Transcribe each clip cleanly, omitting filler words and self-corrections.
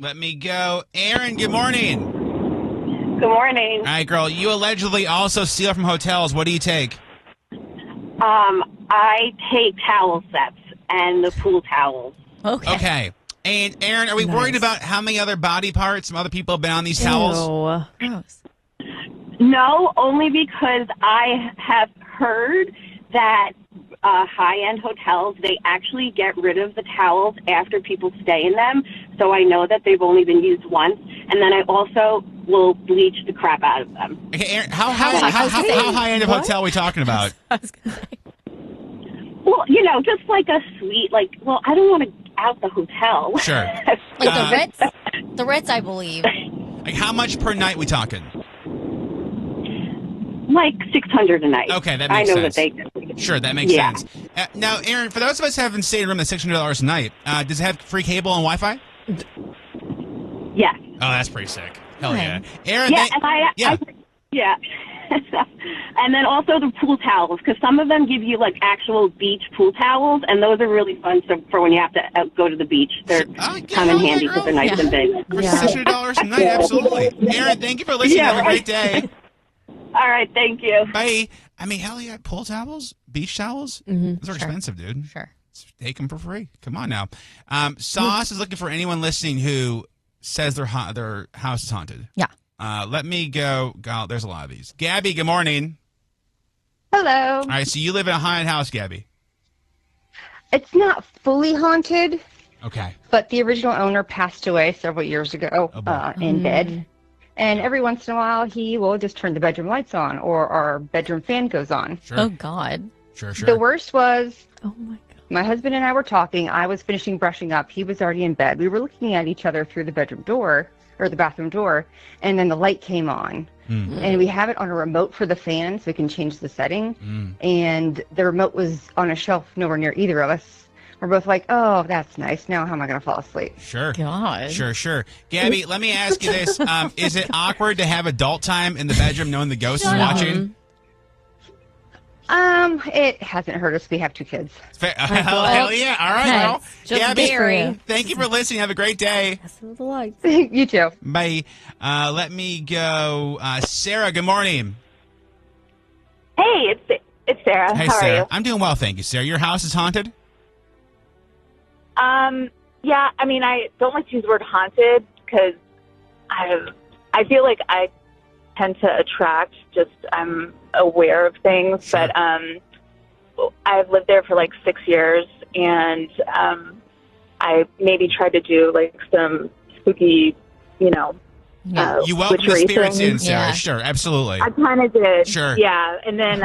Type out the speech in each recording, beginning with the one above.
Let me go. Aaron, good morning. Good morning. All right, girl. You allegedly also steal from hotels. What do you take? I take towel sets and the pool towels. Okay. And Aaron, are we worried about how many other body parts from other people have been on these towels? Gross. No, only because I have heard that high-end hotels, they actually get rid of the towels after people stay in them. So I know that they've only been used once. And then I also will bleach the crap out of them. Okay, Aaron, how high-end of hotel are we talking about? I was gonna say. Well, just like a suite, I don't want to out the hotel. Sure. Like the Ritz? The Ritz, I believe. Like how much per night we talking? Like $600 a night. Okay, that makes sense. I know that Sure, that makes sense. Now, Aaron, for those of us who haven't stayed in a room that's $600 a night, does it have free cable and Wi-Fi? Yes. Oh, that's pretty sick. Hell yeah. Fine. Aaron, Yeah. And then also the pool towels, because some of them give you like actual beach pool towels, and those are really fun for when you have to go to the beach. They're come in handy because they're nice and big. For $600 a night, absolutely. Aaron, thank you for listening. Have a great day. All right, thank you. Bye. I mean, hell yeah, pool towels, beach towels, those are expensive, dude. Sure. Take them for free. Come on now. Sauce is looking for anyone listening who says their house is haunted. Yeah. Let me go. God, there's a lot of these. Gabby, good morning. Hello. All right, so you live in a haunted house, Gabby. It's not fully haunted, Okay. but the original owner passed away several years ago in bed. And every once in a while, he will just turn the bedroom lights on or our bedroom fan goes on. Sure. Oh, God. Sure. The worst was Oh, my God. my husband and I were talking. I was finishing brushing up. He was already in bed. We were looking at each other through the bedroom door or the bathroom door, and then the light came on. And we have it on a remote for the fan so we can change the setting. And the remote was on a shelf nowhere near either of us. We're both like, oh, that's nice. Now how am I going to fall asleep? Sure. God. Sure. Gabby, let me ask you this. Is it awkward to have adult time in the bedroom knowing the ghost is watching? It hasn't hurt us. We have 2 kids. Hell yeah. All right, girl. Just Gabby, scary. thank you for listening. Have a great day. You too. Bye. Let me go. Sarah, good morning. Hey, it's Sarah. Hey, How Sarah. are you? I'm doing well, thank you, Sarah. Your house is haunted? Yeah, I mean, I don't like to use the word haunted because I feel like I tend to attract, I'm aware of things, Sure. but I've lived there for like 6 years, and I maybe tried to do like some spooky, You welcome the witchery spirits in, things. Sarah. Yeah. Sure, absolutely. I kind of did. Sure. Yeah, and then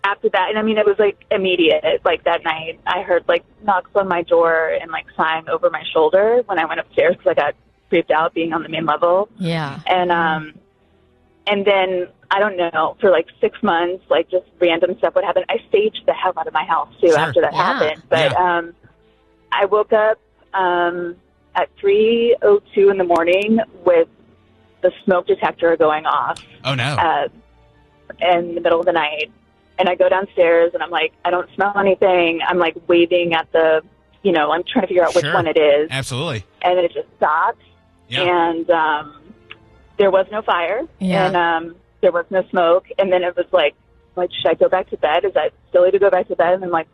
after that, and I mean, it was like immediate. Like that night, I heard like knocks on my door and like sighing over my shoulder when I went upstairs because I got creeped out being on the main level. Yeah. And then I don't know, for like 6 months, like just random stuff would happen. I staged the hell out of my house too Sure. after that Yeah. happened. But I woke up at 3:02 in the morning with the smoke detector going off Oh, no. in the middle of the night. And I go downstairs and I'm like, I don't smell anything. I'm like waving at I'm trying to figure out which Sure. one it is. Absolutely. And it just stopped. Yeah. And there was no fire. Yeah. And there was no smoke. And then it was like, should I go back to bed? Is that silly to go back to bed? And I'm like,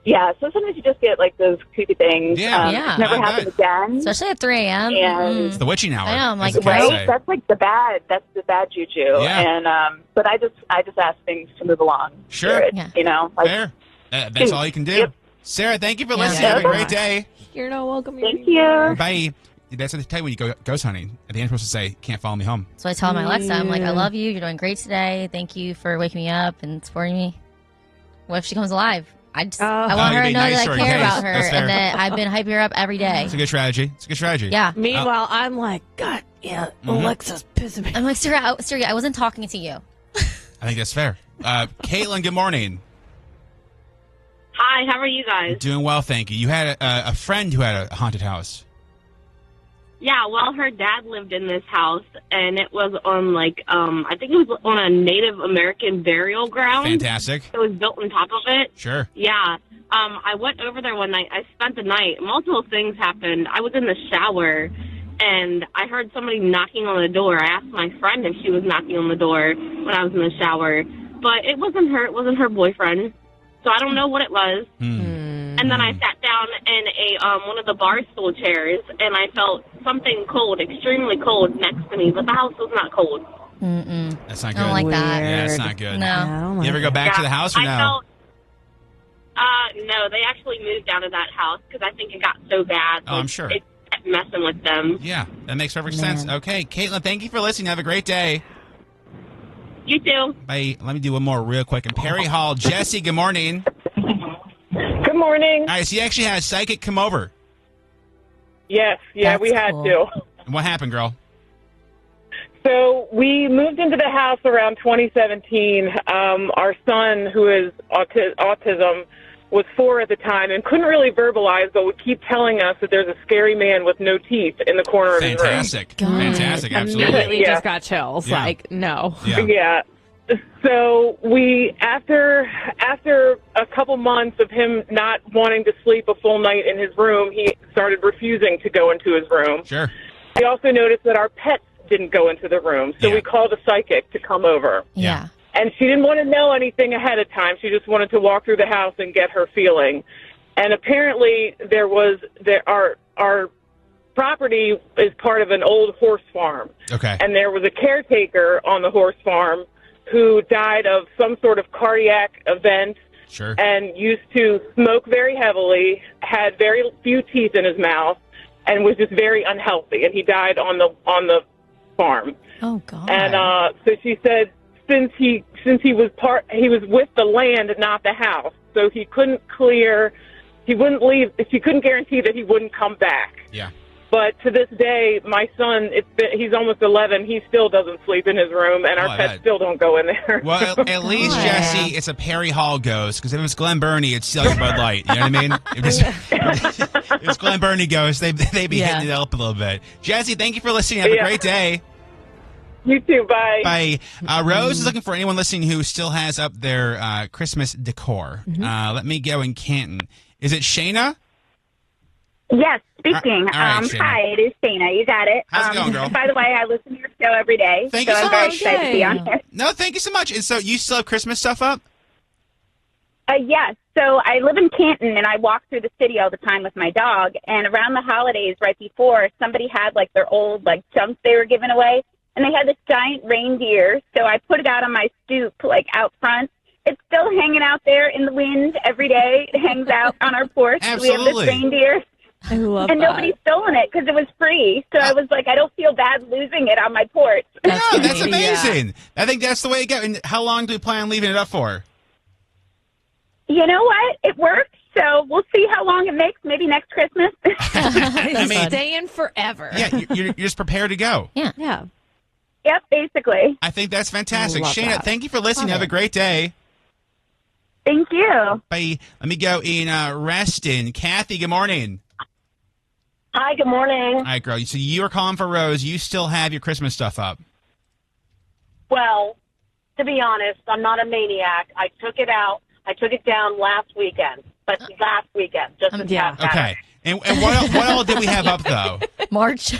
yeah. So sometimes you just get like those creepy things. Yeah. Yeah. It's never I happened bet. again. Especially at 3 a.m. And- It's the witching hour. I know, I'm as like, the kids Right? say. That's like that's the bad juju. Yeah. And but I just ask things to move along. Sure. Spirit, Yeah. Fair. That's all you can do. Yep. Sarah, thank you for Yeah. listening. Yeah. Have a great day. You're not welcome. Thank you. Bye. That's what they tell you when you go ghost hunting. At the end, you're supposed to say, can't follow me home. So I tell my Alexa, I'm like, I love you. You're doing great today. Thank you for waking me up and supporting me. What if she comes alive? I want you're her to being know nice that to I her. care Yes, about her that's fair. and that I've been hyping her up every day. It's a good strategy. Yeah. Meanwhile, I'm like, God, yeah, Alexa's pissing me. I'm like, Siri, I wasn't talking to you. I think that's fair. Caitlin, good morning. Hi, how are you guys? Doing well, thank you. You had a friend who had a haunted house. Yeah, well, her dad lived in this house, and it was on, I think it was on a Native American burial ground. Fantastic. It was built on top of it. Sure. Yeah. I went over there one night. I spent the night. Multiple things happened. I was in the shower, and I heard somebody knocking on the door. I asked my friend if she was knocking on the door when I was in the shower, but it wasn't her. It wasn't her boyfriend. So I don't know what it was. And then I sat down in one of the bar stool chairs, and I felt something cold, extremely cold, next to me. But the house was not cold. That's not good. I don't like that. Yeah, it's not good. No. You ever go back to the house or no? I felt. No, they actually moved out of that house because I think it got so bad. Oh, I'm sure. It kept messing with them. Yeah, that makes perfect sense. Okay, Caitlin, thank you for listening. Have a great day. You too. Bye. Let me do one more real quick. In Perry Hall, Jesse, good morning. Good morning. All right, so you actually had a psychic come over. Yes, That's we had cool. to. What happened, girl? So we moved into the house around 2017. Our son, who is autism, was 4 at the time and couldn't really verbalize, but would keep telling us that there's a scary man with no teeth in the corner of his room. Fantastic. Fantastic, absolutely. Immediately Yeah. just got chills. Yeah. Like, no. Yeah. Yeah. So we, after a couple months of him not wanting to sleep a full night in his room, he started refusing to go into his room. Sure. We also noticed that our pets didn't go into the room, so Yeah. we called a psychic to come over. Yeah. And she didn't want to know anything ahead of time. She just wanted to walk through the house and get her feeling. And apparently our property is part of an old horse farm. Okay. And there was a caretaker on the horse farm who died of some sort of cardiac event Sure. and used to smoke very heavily, had very few teeth in his mouth, and was just very unhealthy. And he died on the farm. Oh, God. And so she said, since he was with the land, not the house, so he couldn't leave. She couldn't guarantee that he wouldn't come back. Yeah. But to this day, my son, he's almost 11. He still doesn't sleep in his room, and Oh, our I pets bet. still don't go in there. Well, at least, Jesse, it's a Perry Hall ghost, because if it was Glen Burnie, it'd still like Bud Light. You know what I mean? If it's Glen Burnie ghost, they'd be hitting it up a little bit. Jesse, thank you for listening. Have a great day. You too. Bye. Bye. Rose is looking for anyone listening who still has up their Christmas decor. Let me go in Canton. Is it Shayna? Yes, speaking. All right, Shayna. Hi, it is Shayna. You got it. How's it going, girl? By the way, I listen to your show every day. Thank so you so I'm very much. excited to be on here. No, thank you so much. And so you still have Christmas stuff up? Yes. So I live in Canton, and I walk through the city all the time with my dog. And around the holidays, right before, somebody had their old junk they were giving away, and they had this giant reindeer. So I put it out on my stoop, out front. It's still hanging out there in the wind every day. It hangs out on our porch. We have Absolutely. this reindeer. I love And that. nobody's stolen it because it was free. So I was like, I don't feel bad losing it on my porch. No, that's funny. amazing. I think that's the way to go. And how long do we plan on leaving it up for? You know what? It works. So we'll see how long it makes. Maybe next Christmas. I mean, Staying forever. yeah, you're just prepared to go. Yeah. Yep, basically. I think that's fantastic. I love Shayna, that. thank you for listening. Love Have a it. great day. Thank you. Bye. Let me go in Reston. Kathy, good morning. Hi, good morning. All right, girl. So you are calling for Rose. You still have your Christmas stuff up. Well, to be honest, I'm not a maniac. I took it down last weekend. But last weekend, just this yeah. past Saturday. Okay. And what all did we have up, though? March.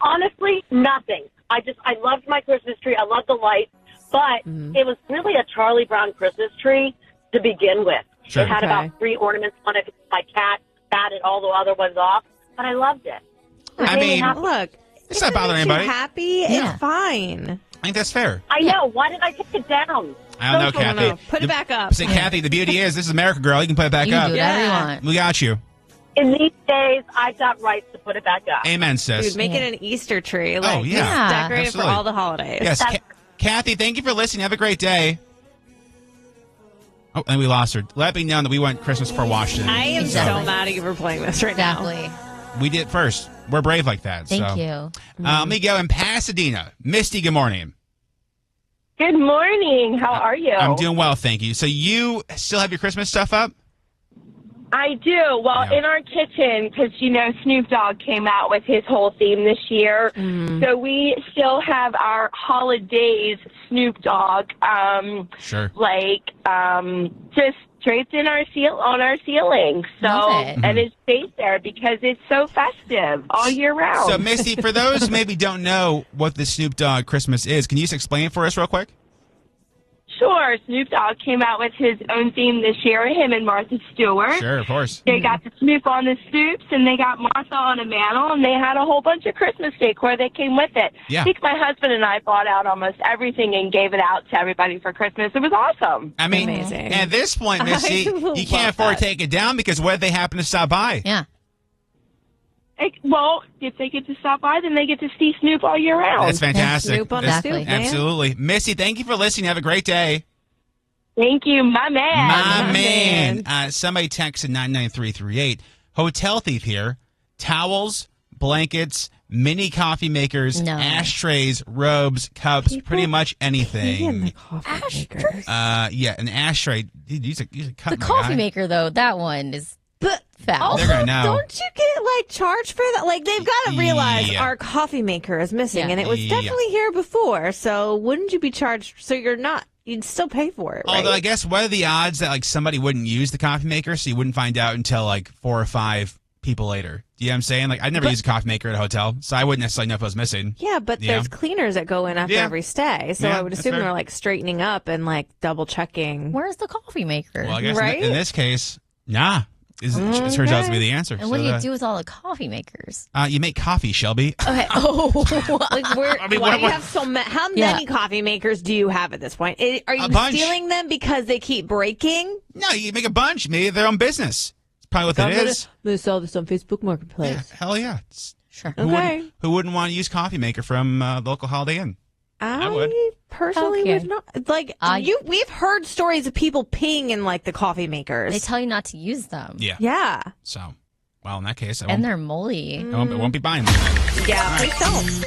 Honestly, nothing. I loved my Christmas tree. I loved the lights. But it was really a Charlie Brown Christmas tree to begin with. Sure. It had Okay. about 3 ornaments on it. My cat batted all the other ones off. But I loved it. I mean, Look, It's not bothering makes you anybody. happy. Yeah. It's fine. I think that's fair. I know. Why did I take it down? I don't know, I don't Kathy. know. Put it back up. Say, Kathy, the beauty is this is America, girl. You can put it back You can up. do whatever you Yeah. want. We got you. In these days, I've got rights to put it back up. Amen, sis. Dude, make it an Easter tree. Like, yeah. just decorate it Absolutely. for all the holidays. Yes, Kathy, thank you for listening. Have a great day. Oh, and we lost her. Let me know that we went Christmas for Washington. I am Exactly. so mad at you for playing this right now. Exactly. We did it first. We're brave like that. Thank so. you. Let me go in Pasadena. Misty, good morning. Good morning. How are you? I'm doing well, thank you. So you still have your Christmas stuff up? I do. Well, in our kitchen, because, Snoop Dogg came out with his whole theme this year. So we still have our holidays Snoop Dogg, Sure. just draped in on our ceiling. So, and it's stayed there because it's so festive all year round. So, Misty, for those who maybe don't know what the Snoop Dogg Christmas is, can you just explain for us real quick? Sure. Snoop Dogg came out with his own theme this year, him and Martha Stewart. Sure, of course. They got the Snoop on the Snoops, and they got Martha on a mantle, and they had a whole bunch of Christmas decor that came with it. Yeah. I think my husband and I bought out almost everything and gave it out to everybody for Christmas. It was awesome. I mean, Amazing. at this point, Misty, you can't afford to take it down because what if they happen to stop by? Yeah. Well, if they get to stop by, then they get to see Snoop all year round. That's fantastic. Snoop on the stoop, man. Absolutely. Missy, thank you for listening. Have a great day. Thank you, my man. My man. Somebody texted 99338. Hotel thief here. Towels, blankets, mini coffee makers, ashtrays, robes, cups, pretty much anything. Yeah, an ashtray. Dude, use a cup. The coffee maker, though, that one is foul. They're gonna know. Don't you get charged for that? They've got to realize our coffee maker is missing, and it was definitely here before. So wouldn't you be charged? So you'd still pay for it, right? Although I guess what are the odds that somebody wouldn't use the coffee maker, so you wouldn't find out until 4 or 5 people later? Do you know what I'm saying? I never used a coffee maker at a hotel, so I wouldn't necessarily know if it was missing. Yeah, but there's cleaners that go in after every stay, so I would assume they're straightening up and double checking. Where's the coffee maker? Well, I guess in this case, nah. It turns out to be the answer. And what do you do with all the coffee makers? You make coffee, Shelby. Okay. Oh. Why do you have so many? How many coffee makers do you have at this point? Are you stealing them because they keep breaking? No, you make a bunch. Maybe their own business. It's probably what it is. I'm going to sell this on Facebook Marketplace. Yeah, hell yeah. Sure. Who wouldn't want to use coffee maker from the local Holiday Inn? I would. Personally would not. We've heard stories of people peeing in the coffee makers. They tell you not to use them. Yeah. Yeah. So, well, in that case, and they're moldy. I won't be buying them. Yeah, please don't.